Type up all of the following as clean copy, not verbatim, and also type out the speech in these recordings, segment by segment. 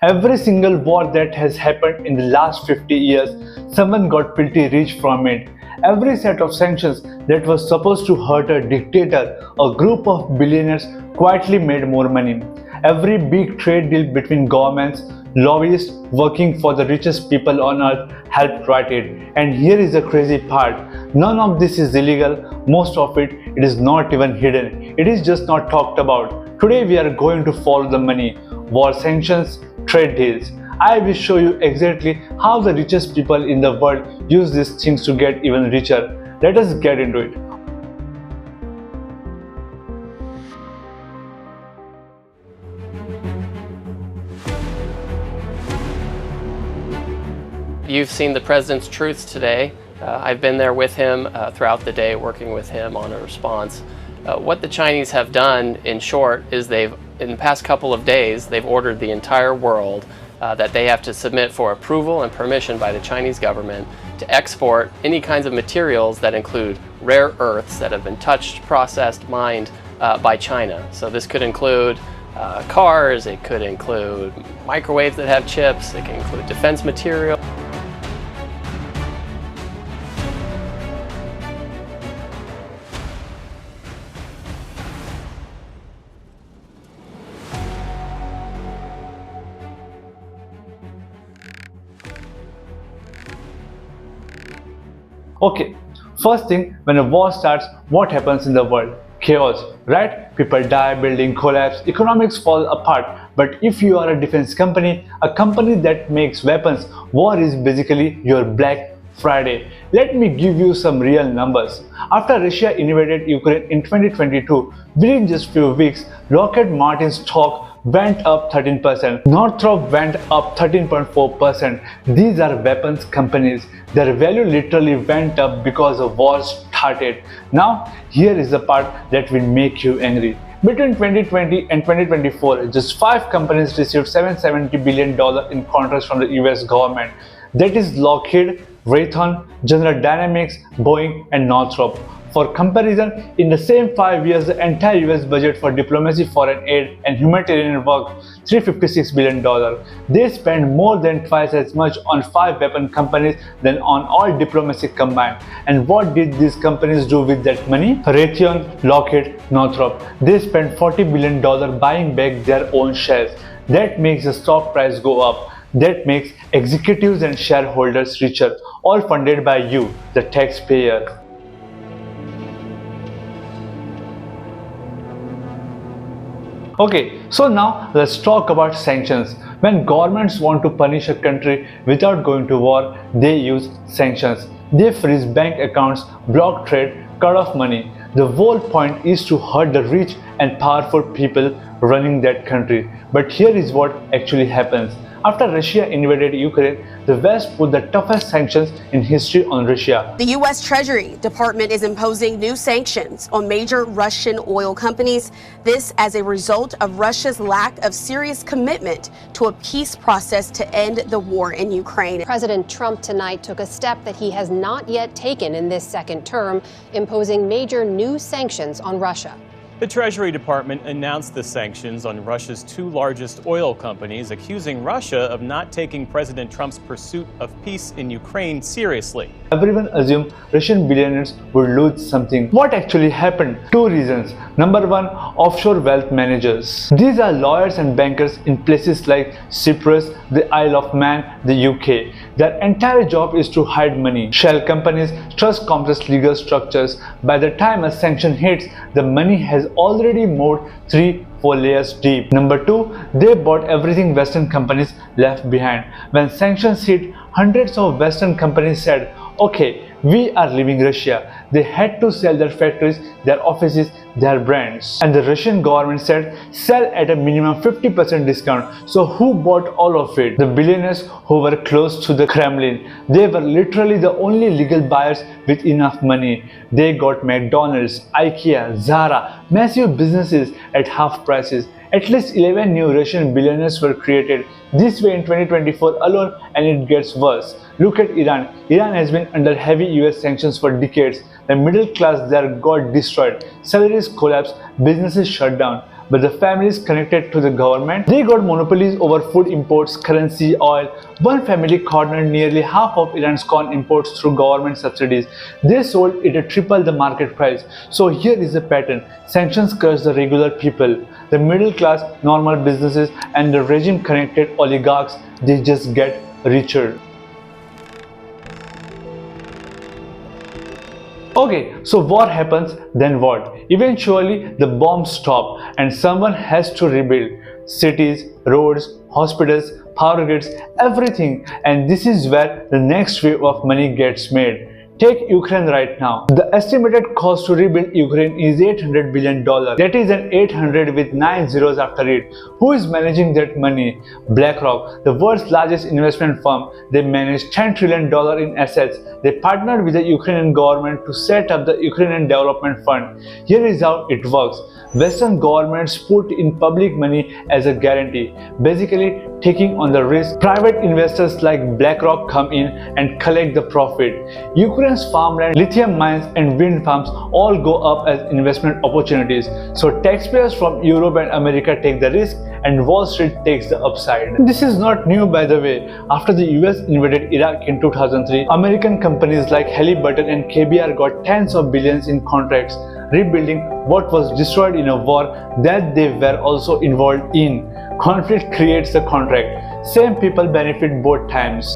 Every single war that has happened in the last 50 years, someone got pretty rich from it. Every set of sanctions that was supposed to hurt a dictator, a group of billionaires quietly made more money. Every big trade deal between governments, lobbyists working for the richest people on earth helped write it. And here is the crazy part. None of this is illegal. Most of it is not even hidden. It is just not talked about. Today we are going to follow the money, war sanctions, trade deals. I will show you exactly how the richest people in the world use these things to get even richer. Let us get into it. You've seen the president's truths today. I've been there with him throughout the day, working with him on a response. What the Chinese have done, in short, is in the past couple of days, they've ordered the entire world that they have to submit for approval and permission by the Chinese government to export any kinds of materials that include rare earths that have been touched, processed, mined by China. So this could include cars, it could include microwaves that have chips, it can include defense material. Okay, first thing, when a war starts, what happens in the world? Chaos, right? People die, buildings collapse, economics fall apart. But if you are a defense company, a company that makes weapons, war is basically your Black Friday. Let me give you some real numbers. After Russia invaded Ukraine in 2022, within just few weeks, Lockheed Martin's stock went up 13%. Northrop went up 13.4%. These are weapons companies. Their value literally went up because the war started. Now, here is the part that will make you angry. Between 2020 and 2024, just 5 companies received $770 billion in contracts from the US government. That is Lockheed, Raytheon, General Dynamics, Boeing, and Northrop. For comparison, in the same 5 years, the entire US budget for diplomacy, foreign aid, and humanitarian work, $356 billion. They spend more than twice as much on 5 weapon companies than on all diplomacy combined. And what did these companies do with that money? Raytheon, Lockheed, Northrop. They spent $40 billion buying back their own shares. That makes the stock price go up. That makes executives and shareholders richer, all funded by you, the taxpayer. Okay, so now let's talk about sanctions. When governments want to punish a country without going to war, they use sanctions. They freeze bank accounts, block trade, cut off money. The whole point is to hurt the rich and powerful people running that country. But here is what actually happens. After Russia invaded Ukraine, the West put the toughest sanctions in history on Russia. The U.S. Treasury Department is imposing new sanctions on major Russian oil companies. This as a result of Russia's lack of serious commitment to a peace process to end the war in Ukraine. President Trump tonight took a step that he has not yet taken in this second term, imposing major new sanctions on Russia. The Treasury Department announced the sanctions on Russia's 2 largest oil companies, accusing Russia of not taking President Trump's pursuit of peace in Ukraine seriously. Everyone assumed Russian billionaires would lose something. What actually happened? 2 reasons. Number 1, offshore wealth managers. These are lawyers and bankers in places like Cyprus, the Isle of Man, the UK. Their entire job is to hide money. Shell companies trust complex legal structures. By the time a sanction hits, the money has already moved 3-4 layers deep. Number 2, they bought everything Western companies left behind. When sanctions hit, hundreds of Western companies said, okay, we are leaving Russia. They had to sell their factories, their offices, their brands. And the Russian government said, sell at a minimum 50% discount. So who bought all of it? The billionaires who were close to the Kremlin. They were literally the only legal buyers with enough money. They got McDonald's, IKEA, Zara, massive businesses at half prices. At least 11 new Russian billionaires were created this way in 2024 alone, and it gets worse. Look at Iran. Iran has been under heavy US sanctions for decades. The middle class there got destroyed. Salaries collapsed, businesses shut down. but the families connected to the government, they got monopolies over food imports, currency, oil. One family cornered nearly half of Iran's corn imports through government subsidies. They sold it at triple the market price. So here is the pattern. Sanctions crush the regular people. The middle class, normal businesses, and the regime-connected oligarchs, they just get richer. Okay, so war happens, then what? Eventually the bombs stop and someone has to rebuild cities, roads, hospitals, power grids, everything, and this is where the next wave of money gets made. Take Ukraine right now. The estimated cost to rebuild Ukraine is $800 billion. That is an 800 with 9 zeros after it. Who is managing that money? BlackRock, the world's largest investment firm. They manage $10 trillion in assets. They partnered with the Ukrainian government to set up the Ukrainian Development Fund. Here is how it works. Western governments put in public money as a guarantee, basically taking on the risk. Private investors like BlackRock come in and collect the profit. Ukraine's farmland, lithium mines and wind farms all go up as investment opportunities. So taxpayers from Europe and America take the risk and Wall Street takes the upside. This is not new, by the way. After the US invaded Iraq in 2003, American companies like Halliburton and KBR got tens of billions in contracts, rebuilding what was destroyed in a war that they were also involved in. Conflict creates the contract. Same people benefit both times.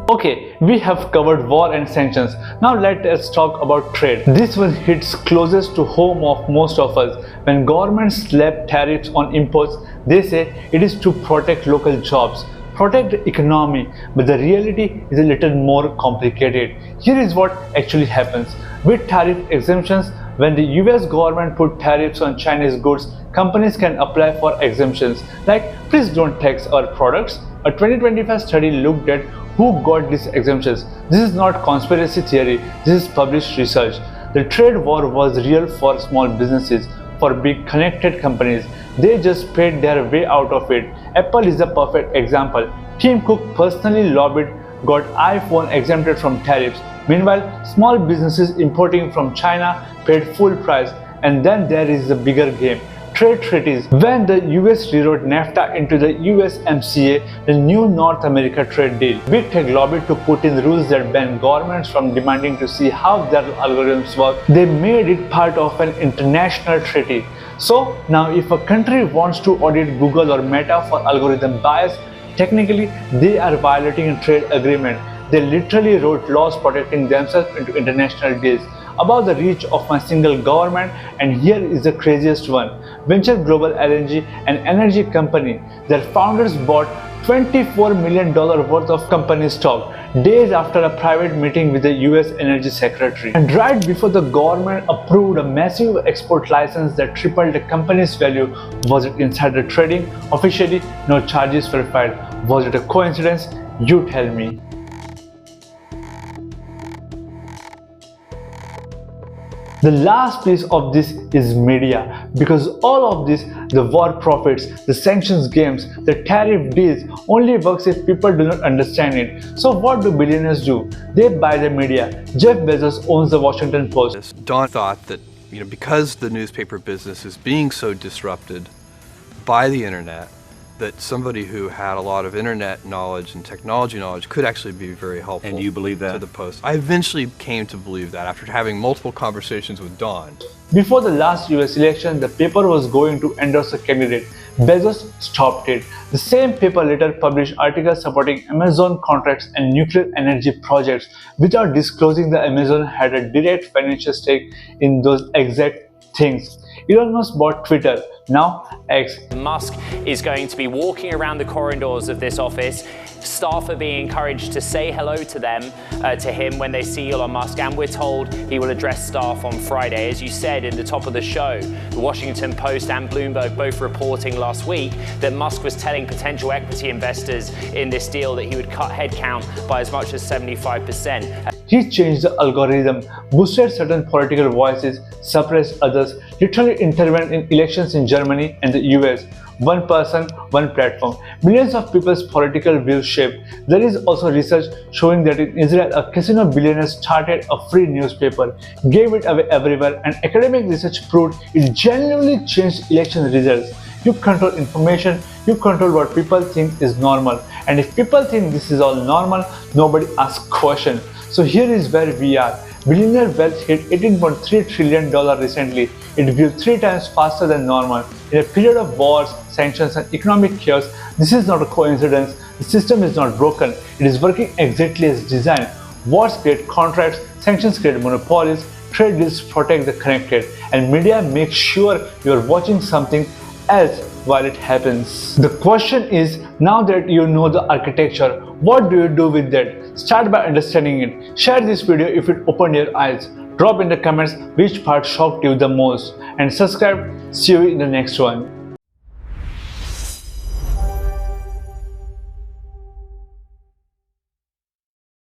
Okay, we have covered war and sanctions. Now let us talk about trade. This one hits closest to home of most of us. When governments slap tariffs on imports, they say it is to protect local jobs, protect the economy, but the reality is a little more complicated. Here is what actually happens. With tariff exemptions, when the US government put tariffs on Chinese goods, companies can apply for exemptions like please don't tax our products. A 2025 study looked at who got these exemptions. This is not conspiracy theory, this is published research. The trade war was real for small businesses, for big connected companies. They just paid their way out of it. Apple is a perfect example. Tim Cook personally lobbied, got iPhone exempted from tariffs. Meanwhile, small businesses importing from China paid full price. And then there is the bigger game. Trade treaties. When the US rewrote NAFTA into the USMCA, the new North America trade deal, big tech lobbied to put in rules that ban governments from demanding to see how their algorithms work. They made it part of an international treaty. So now if a country wants to audit Google or Meta for algorithm bias, technically they are violating a trade agreement. They literally wrote laws protecting themselves into international deals. About the reach of my single government, and here is the craziest one. Venture Global LNG, an energy company, their founders bought $24 million worth of company stock days after a private meeting with the US Energy Secretary. And right before the government approved a massive export license that tripled the company's value. Was it insider trading? Officially, no charges were filed. Was it a coincidence? You tell me. The last piece of this is media, because all of this, the war profits, the sanctions games, the tariff deals, only works if people do not understand it. So what do billionaires do? They buy the media. Jeff Bezos owns the Washington Post. Don thought that, because the newspaper business is being so disrupted by the internet, that somebody who had a lot of internet knowledge and technology knowledge could actually be very helpful. And you believe that? To the Post. I eventually came to believe that after having multiple conversations with Don. Before the last US election, the paper was going to endorse a candidate. Bezos stopped it. The same paper later published articles supporting Amazon contracts and nuclear energy projects without disclosing that Amazon had a direct financial stake in those exact things. Elon Musk bought Twitter, now X. Musk is going to be walking around the corridors of this office. Staff are being encouraged to say hello to him when they see Elon Musk, and we're told he will address staff on Friday. As you said in the top of the show, the Washington Post and Bloomberg both reporting last week that Musk was telling potential equity investors in this deal that he would cut headcount by as much as 75%. He changed the algorithm, boosted certain political voices, suppressed others, literally intervened in elections in Germany and the US. one person, one platform. Millions of people's political views shaped. There is also research showing that in Israel, a casino billionaire started a free newspaper, gave it away everywhere, and academic research proved it genuinely changed election results. You control information, you control what people think is normal. And if people think this is all normal, nobody asks questions. So here is where we are. Billionaire wealth hit $18.3 trillion recently. It grew 3 times faster than normal. In a period of wars, sanctions, and economic chaos, this is not a coincidence. The system is not broken. It is working exactly as designed. Wars create contracts, sanctions create monopolies, trade deals protect the connected, and media makes sure you are watching something else while it happens. The question is, now that you know the architecture, what do you do with that? Start by understanding it. Share this video if it opened your eyes. Drop in the comments which part shocked you the most, and subscribe. See you in the next one.